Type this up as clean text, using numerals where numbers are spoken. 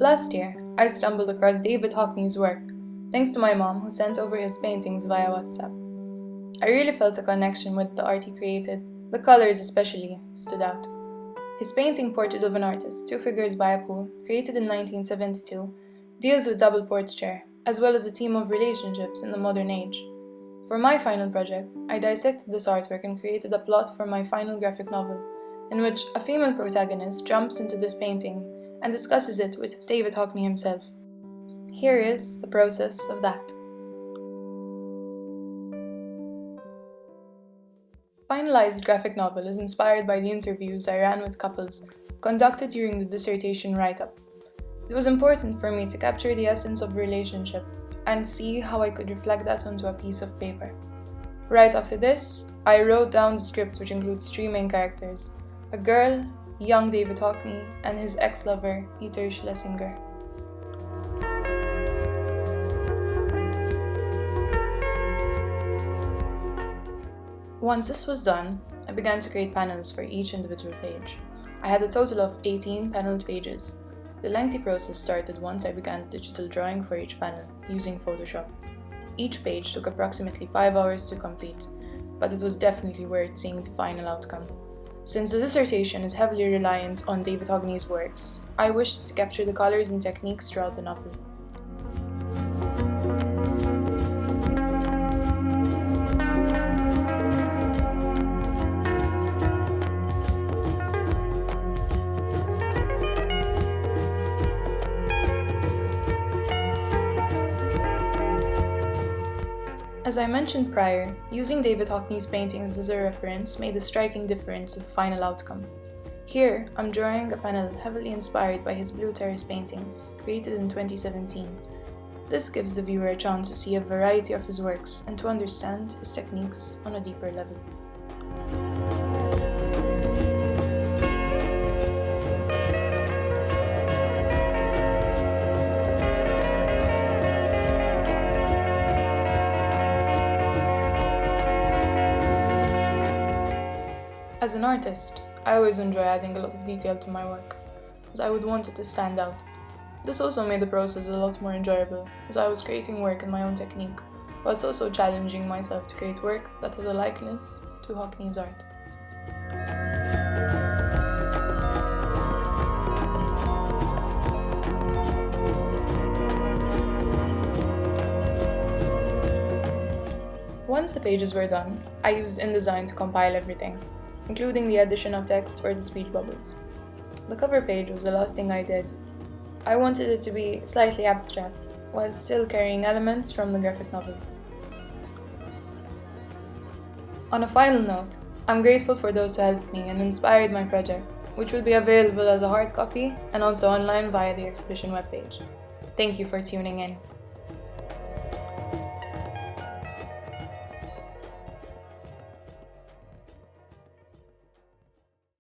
Last year, I stumbled across David Hockney's work, thanks to my mom who sent over his paintings via WhatsApp. I really felt a connection with the art he created. The colors especially stood out. His painting Portrait of an Artist, Two Figures by a Pool, created in 1972, deals with double portraiture, as well as a theme of relationships in the modern age. For my final project, I dissected this artwork and created a plot for my final graphic novel, in which a female protagonist jumps into this painting and discusses it with David Hockney himself. Here is the process of that. Finalized graphic novel is inspired by the interviews I ran with couples conducted during the dissertation write-up. It was important for me to capture the essence of relationship and see how I could reflect that onto a piece of paper. Right after this, I wrote down the script, which includes three main characters: a girl, young David Hockney, and his ex-lover, Peter Schlesinger. Once this was done, I began to create panels for each individual page. I had a total of 18 paneled pages. The lengthy process started once I began digital drawing for each panel, using Photoshop. Each page took approximately 5 hours to complete, but it was definitely worth seeing the final outcome. Since the dissertation is heavily reliant on David Hockney's works, I wished to capture the colors and techniques throughout the novel. As I mentioned prior, using David Hockney's paintings as a reference made a striking difference to the final outcome. Here, I'm drawing a panel heavily inspired by his Blue Terrace paintings, created in 2017. This gives the viewer a chance to see a variety of his works and to understand his techniques on a deeper level. As an artist, I always enjoy adding a lot of detail to my work, as I would want it to stand out. This also made the process a lot more enjoyable, as I was creating work in my own technique, whilst also challenging myself to create work that had a likeness to Hockney's art. Once the pages were done, I used InDesign to compile everything, including the addition of text for the speech bubbles. The cover page was the last thing I did. I wanted it to be slightly abstract, while still carrying elements from the graphic novel. On a final note, I'm grateful for those who helped me and inspired my project, which will be available as a hard copy and also online via the exhibition webpage. Thank you for tuning in.